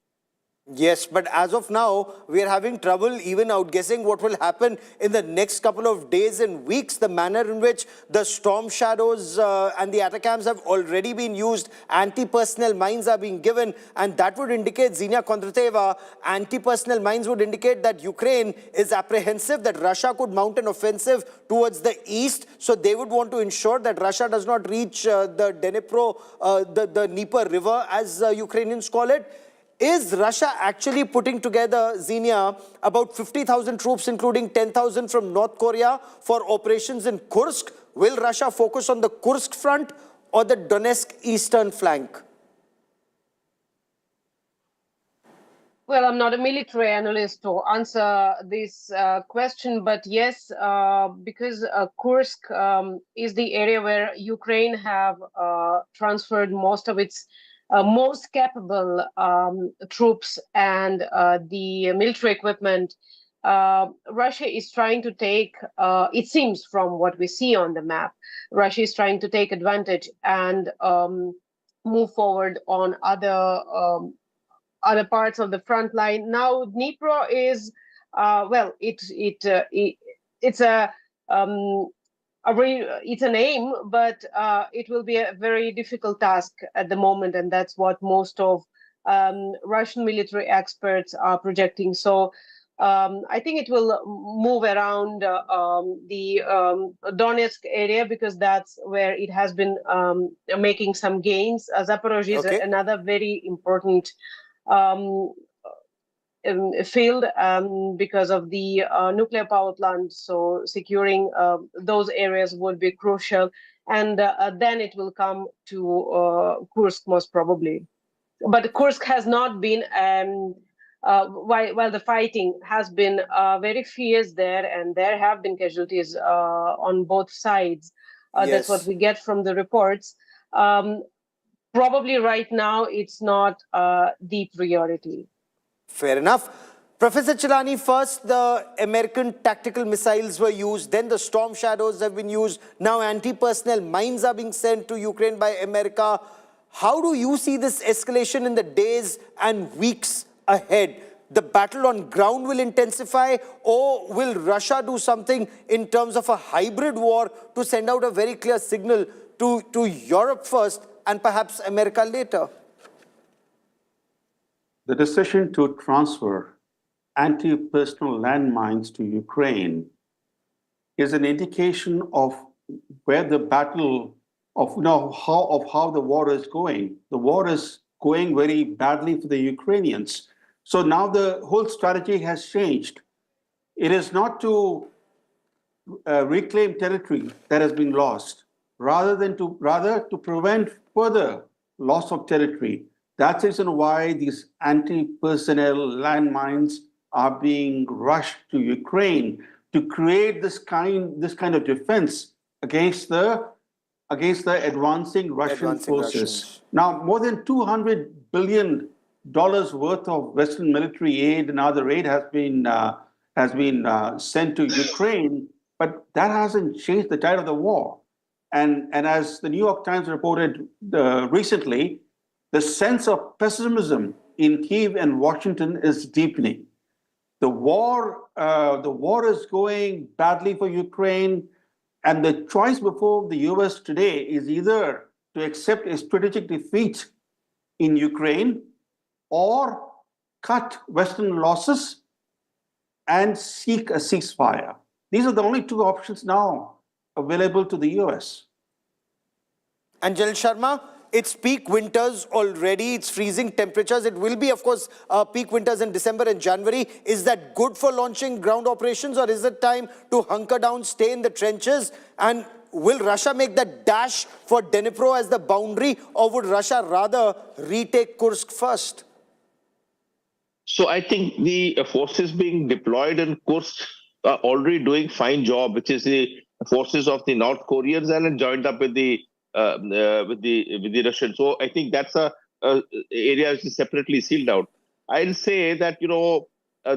Yes, but as of now, we are having trouble even outguessing what will happen in the next couple of days and weeks. The manner in which the storm shadows and the ATACMS have already been used, anti-personnel mines are being given, and that would indicate, Zenia Kondrateva, anti-personnel mines would indicate that Ukraine is apprehensive that Russia could mount an offensive towards the east, so they would want to ensure that Russia does not reach the Dnipro, the Dnieper River, as Ukrainians call it. Is Russia actually putting together, Xenia, about 50,000 troops, including 10,000 from North Korea, for operations in Kursk? Will Russia focus on the Kursk front or the Donetsk eastern flank? Well, I'm not a military analyst to answer this question, but yes, because Kursk is the area where Ukraine have transferred most of its most capable troops and the military equipment. Russia is trying to take, it seems from what we see on the map, Russia is trying to take advantage and move forward on other parts of the front line. Now, Dnipro is, it's an aim, but it will be a very difficult task at the moment, and that's what most of Russian military experts are projecting. So I think it will move around the Donetsk area, because that's where it has been making some gains. Zaporozhye is another very important field because of the nuclear power plant. So securing those areas would be crucial. And then it will come to Kursk most probably. But Kursk has not been, while the fighting has been very fierce there, and there have been casualties on both sides. That's what we get from the reports. Probably right now, it's not the priority. Fair enough. Professor Chilani, first the American tactical missiles were used, then the storm shadows have been used, now anti-personnel mines are being sent to Ukraine by America. How do you see this escalation in the days and weeks ahead? The battle on ground will intensify, or will Russia do something in terms of a hybrid war to send out a very clear signal to Europe first and perhaps America later? The decision to transfer anti-personnel landmines to Ukraine is an indication of where the battle of how the war is going. The war is going very badly for the Ukrainians. So now the whole strategy has changed. It is not to reclaim territory that has been lost, rather to prevent further loss of territory. That's the reason why these anti-personnel landmines are being rushed to Ukraine, to create this kind of defense against the advancing Russian forces. Now, more than $200 billion worth of Western military aid and other aid has been sent to Ukraine, but that hasn't changed the tide of the war. And as the New York Times reported recently, the sense of pessimism in Kyiv and Washington is deepening. The war is going badly for Ukraine, and the choice before the US today is either to accept a strategic defeat in Ukraine or cut Western losses and seek a ceasefire. These are the only two options now available to the US. And Jalil Sharma, it's peak winters already, it's freezing temperatures. It will be, of course, peak winters in December and January. Is that good for launching ground operations, or is it time to hunker down, stay in the trenches? And will Russia make that dash for Dnipro as the boundary, or would Russia rather retake Kursk first? So I think the forces being deployed in Kursk are already doing fine job, which is the forces of the North Koreans, and joined up with the Russians. So I think that's a area which is separately sealed out. I'll say that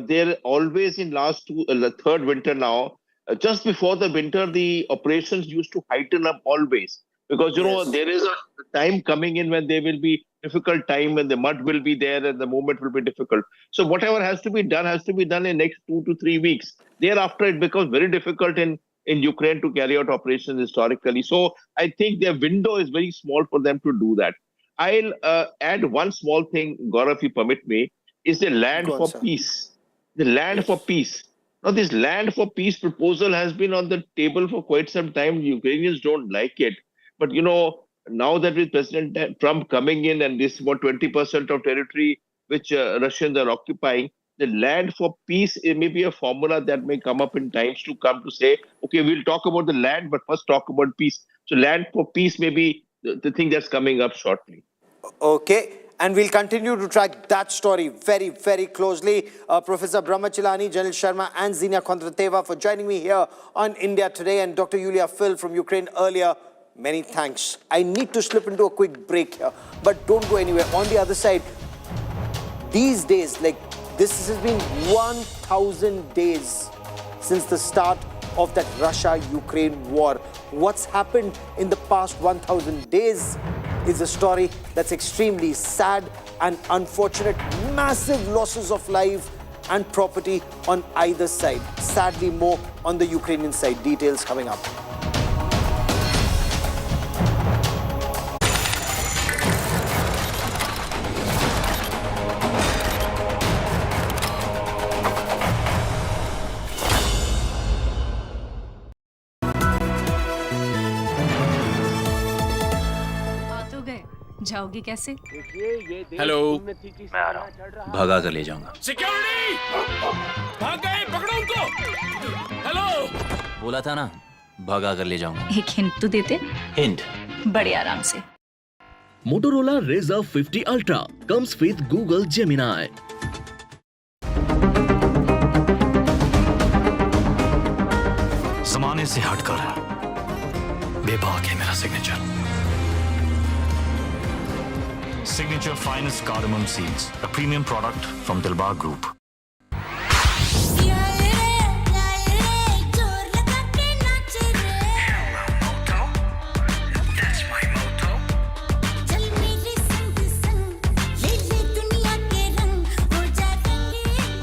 they're always in the third winter now. Just before the winter, the operations used to heighten up always. Because, Yes. there is a time coming in when there will be difficult time and the mud will be there and the movement will be difficult. So whatever has to be done in next 2 to 3 weeks. Thereafter, it becomes very difficult in Ukraine to carry out operations historically. So I think their window is very small for them to do that. I'll add one small thing, Gaurav, if you permit me, is the land Go on, for sir. peace. The land for peace. Now, this land for peace proposal has been on the table for quite some time. The Ukrainians don't like it. But, now that with President Trump coming in and this about 20% of territory which Russians are occupying, the land for peace may be a formula that may come up in times to come to say, okay, we'll talk about the land, but first talk about peace. So land for peace may be the thing that's coming up shortly. Okay. And we'll continue to track that story very, very closely. Professor Brahmachilani, Janil Sharma, and Zina Kondrateva for joining me here on India Today, and Dr. Yulia Phil from Ukraine earlier. Many thanks. I need to slip into a quick break here, but don't go anywhere. On the other side, these days, this has been 1,000 days since the start of that Russia-Ukraine war. What's happened in the past 1,000 days is a story that's extremely sad and unfortunate. Massive losses of life and property on either side. Sadly, more on the Ukrainian side. Details coming up. जाओगी कैसे? Hello, मैं आ रहा हूँ। भगा कर ले जाऊंगा। Security! भाग गए, पकड़ो उनको। हेलो। बोला था ना, भगा कर ले जाऊंगा। एक हिंट तो देते? हिंट? बड़े आराम से। Motorola Razr 50 Ultra comes with Google Gemini. ज़माने से हटकर बेबाक है मेरा signature. Signature Finest Cardamom Seeds, a premium product from Dilbar Group.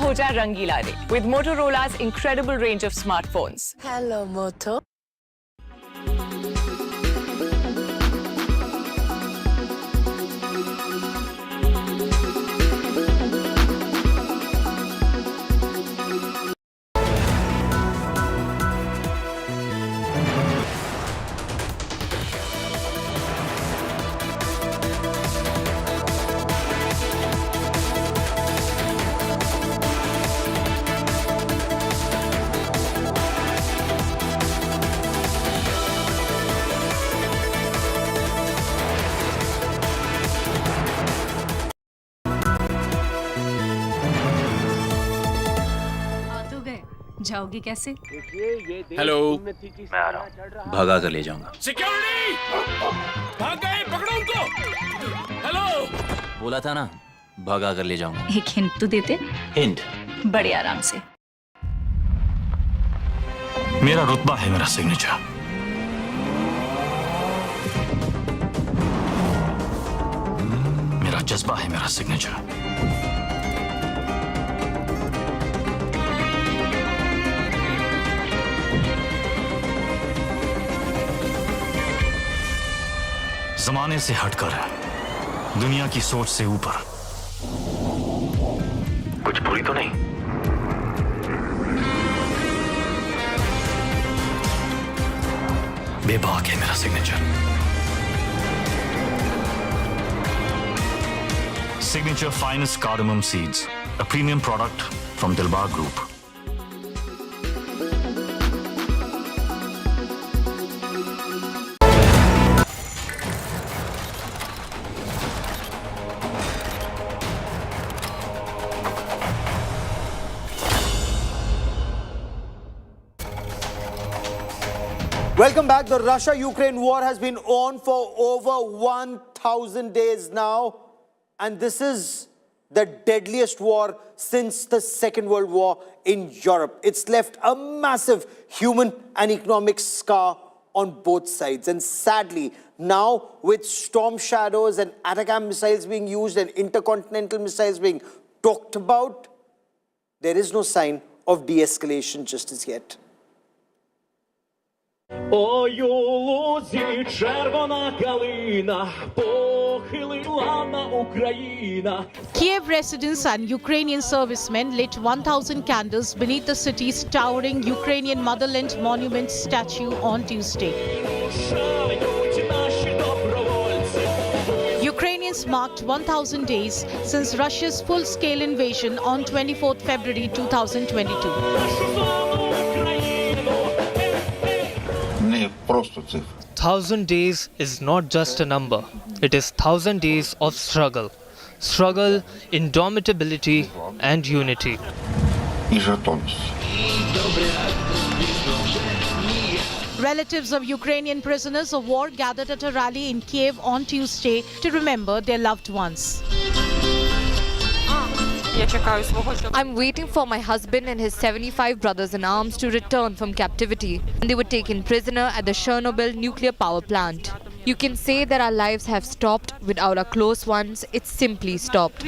हो जा रंगीला रे with Motorola's incredible range of smartphones. Hello, Moto. जाओगी कैसे? हेलो, मैं आ रहा हूँ। भगा कर ले जाऊंगा। सिक्योरिटी! भाग गए, पकड़ो उनको। हेलो। बोला था ना, भगा कर ले जाऊंगा। एक हिंट तो देते? हिंट? बड़े आराम से। मेरा रुतबा है मेरा सिग्नेचर। मेरा जज्बा है मेरा सिग्नेचर। ज़माने से हटकर दुनिया की सोच से ऊपर। कुछ बुरी तो नहीं? बेबाक है मेरा signature. Signature Finest Cardamom Seeds, a premium product from Dilbar Group. Welcome back. The Russia-Ukraine war has been on for over 1,000 days now. And this is the deadliest war since the Second World War in Europe. It's left a massive human and economic scar on both sides. And sadly, now with storm shadows and Atacam missiles being used and intercontinental missiles being talked about, there is no sign of de-escalation just as yet. Ой, у лузі червона калина похилила на Україна. Kiev residents and Ukrainian servicemen lit 1,000 candles beneath the city's towering Ukrainian motherland monument statue on Tuesday. Ukrainians marked 1,000 days since Russia's full-scale invasion on 24th February 2022. 1,000 days is not just a number. It is 1,000 days of struggle. Struggle, indomitability and unity. Relatives of Ukrainian prisoners of war gathered at a rally in Kiev on Tuesday to remember their loved ones. I'm waiting for my husband and his 75 brothers in arms to return from captivity. They were taken prisoner at the Chernobyl nuclear power plant. You can say that our lives have stopped. Without our close ones, it's simply stopped.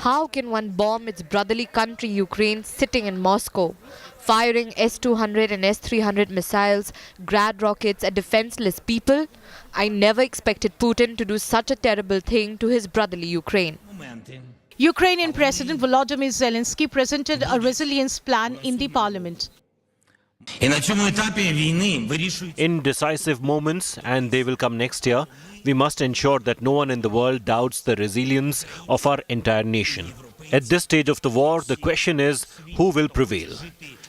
How can one bomb its brotherly country, Ukraine, sitting in Moscow? Firing S-200 and S-300 missiles, Grad rockets at defenseless people? I never expected Putin to do such a terrible thing to his brotherly Ukraine. Ukrainian President Volodymyr Zelensky presented a resilience plan in the parliament. In decisive moments, and they will come next year, we must ensure that no one in the world doubts the resilience of our entire nation. At this stage of the war, the question is, who will prevail?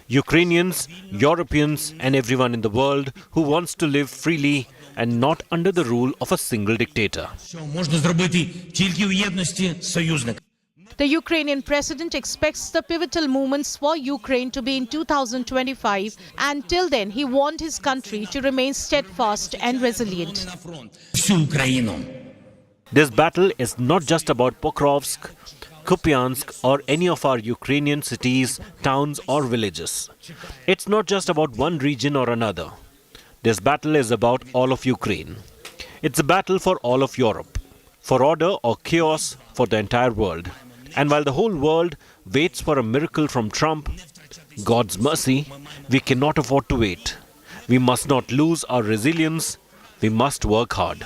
Ukrainians, Europeans, and everyone in the world who wants to live freely and not under the rule of a single dictator. The Ukrainian president expects the pivotal moments for Ukraine to be in 2025, and till then he warned his country to remain steadfast and resilient. This battle is not just about Pokrovsk, Kupiansk or any of our Ukrainian cities, towns or villages. It's not just about one region or another. This battle is about all of Ukraine. It's a battle for all of Europe, for order or chaos for the entire world. And while the whole world waits for a miracle from Trump, God's mercy, we cannot afford to wait. We must not lose our resilience. We must work hard.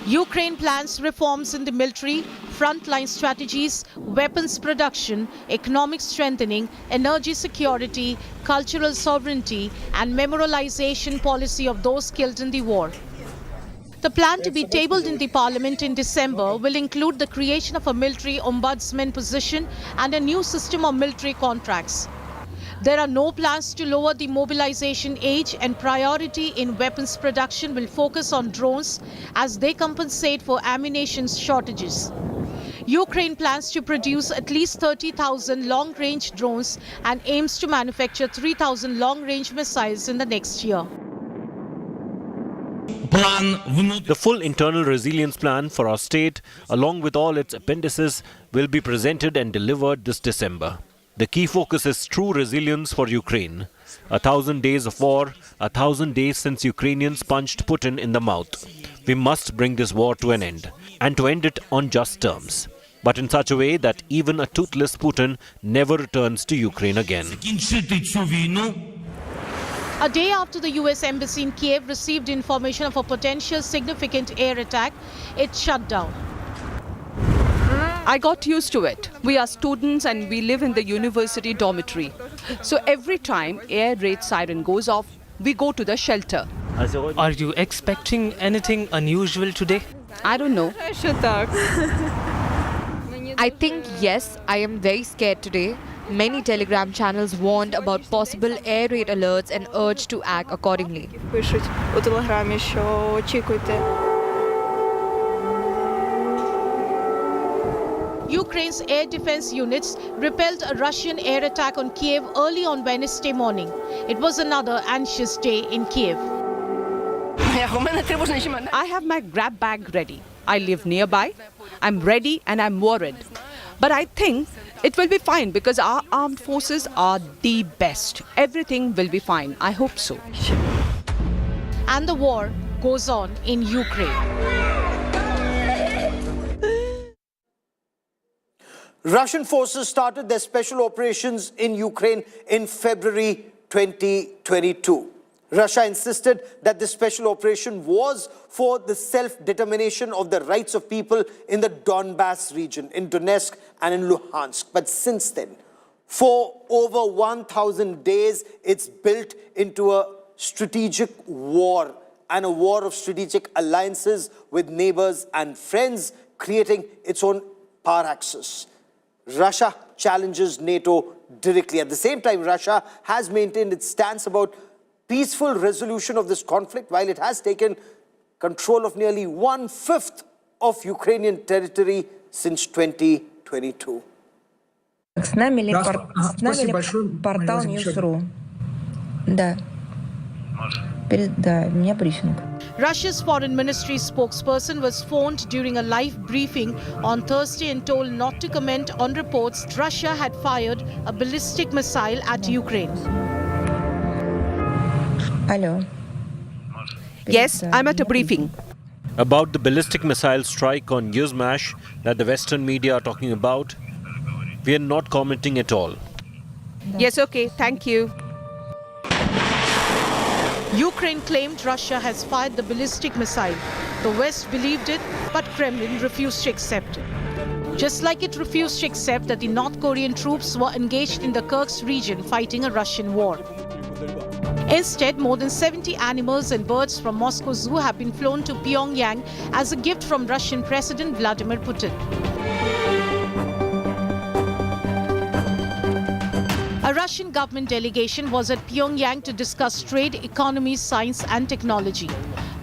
Ukraine plans reforms in the military, frontline strategies, weapons production, economic strengthening, energy security, cultural sovereignty, and memorialization policy of those killed in the war. The plan to be tabled in the parliament in December will include the creation of a military ombudsman position and a new system of military contracts. There are no plans to lower the mobilization age, and priority in weapons production will focus on drones as they compensate for ammunition shortages. Ukraine plans to produce at least 30,000 long-range drones and aims to manufacture 3,000 long-range missiles in the next year. The full internal resilience plan for our state, along with all its appendices, will be presented and delivered this December. The key focus is true resilience for Ukraine. 1,000 days of war, 1,000 days since Ukrainians punched Putin in the mouth. We must bring this war to an end, and to end it on just terms, but in such a way that even a toothless Putin never returns to Ukraine again. A day after the US Embassy in Kiev received information of a potential significant air attack, it shut down. I got used to it. We are students and we live in the university dormitory. So every time air raid siren goes off, we go to the shelter. Are you expecting anything unusual today? I don't know. I think yes, I am very scared today. Many Telegram channels warned about possible air raid alerts and urged to act accordingly. Ukraine's air defense units repelled a Russian air attack on Kiev early on Wednesday morning. It was another anxious day in Kiev. I have my grab bag ready. I live nearby. I'm ready and I'm worried. But I think It will be fine because our armed forces are the best. Everything will be fine. I hope so. And the war goes on in Ukraine. Russian forces started their special operations in Ukraine in February 2022. Russia insisted that this special operation was for the self-determination of the rights of people in the Donbass region, in Donetsk and in Luhansk. But since then, for over 1,000 days, it's built into a strategic war and a war of strategic alliances with neighbors and friends, creating its own power axis. Russia challenges NATO directly. At the same time, Russia has maintained its stance about peaceful resolution of this conflict, while it has taken control of nearly 1/5 of Ukrainian territory since 2022. С нами ли портал News.ru? Да. Да, у меня брифинг. Russia's foreign ministry spokesperson was phoned during a live briefing on Thursday and told not to comment on reports Russia had fired a ballistic missile at Ukraine. Hello. Yes, I'm at a briefing. About the ballistic missile strike on Yuzmash that the Western media are talking about, we are not commenting at all. Yes, okay, thank you. Ukraine claimed Russia has fired the ballistic missile. The West believed it, but Kremlin refused to accept it. Just like it refused to accept that the North Korean troops were engaged in the Kursk region fighting a Russian war. Instead, more than 70 animals and birds from Moscow Zoo have been flown to Pyongyang as a gift from Russian President Vladimir Putin. A Russian government delegation was at Pyongyang to discuss trade, economy, science and technology.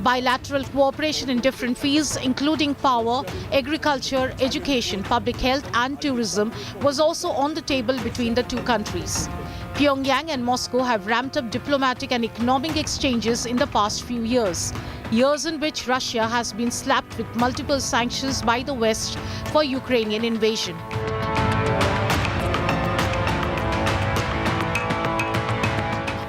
Bilateral cooperation in different fields, including power, agriculture, education, public health and tourism, was also on the table between the two countries. Pyongyang and Moscow have ramped up diplomatic and economic exchanges in the past few years. Years in which Russia has been slapped with multiple sanctions by the West for Ukrainian invasion.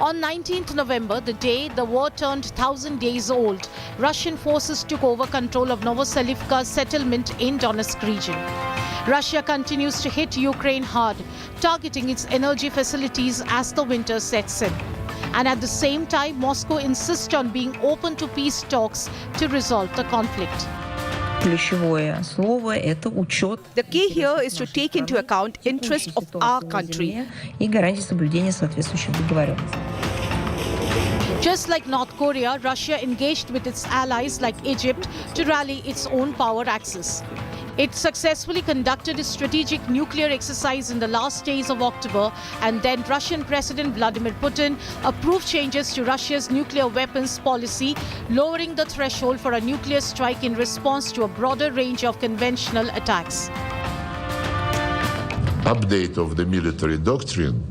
On 19th November, the day the war turned 1,000 days old, Russian forces took over control of Novoselivka settlement in Donetsk region. Russia continues to hit Ukraine hard, targeting its energy facilities as the winter sets in. And at the same time, Moscow insists on being open to peace talks to resolve the conflict. Ключевое слово – это учет. The key here is to take into account interest of our country И гарантии соблюдения соответствующих договоренностей. Just like North Korea, Russia engaged with its allies like Egypt to rally its own power axis. It successfully conducted a strategic nuclear exercise in the last days of October, and then Russian President Vladimir Putin approved changes to Russia's nuclear weapons policy, lowering the threshold for a nuclear strike in response to a broader range of conventional attacks. Update of the military doctrine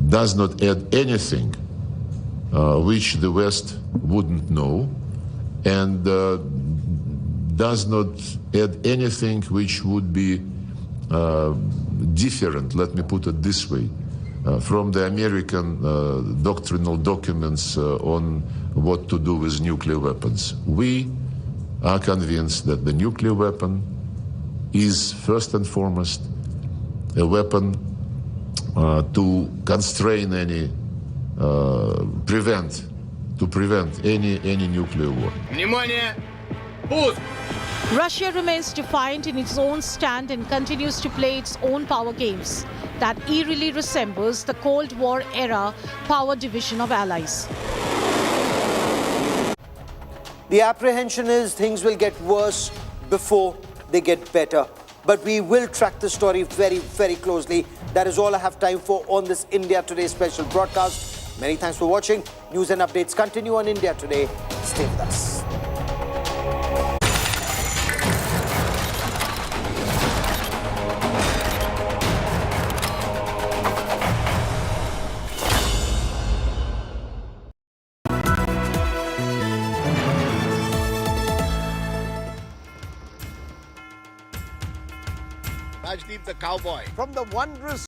does not add anything which the West wouldn't know, and does not add anything which would be different, let me put it this way, from the American doctrinal documents on what to do with nuclear weapons. We are convinced that the nuclear weapon is first and foremost a weapon to constrain any, prevent any nuclear war. Russia remains defiant in its own stand and continues to play its own power games that eerily resembles the Cold War era power division of allies. The apprehension is things will get worse before they get better. But we will track the story very, very closely. That is all I have time for on this India Today special broadcast. Many thanks for watching. News and updates continue on India Today. Stay with us. Rajdeep the cowboy. From the wondrous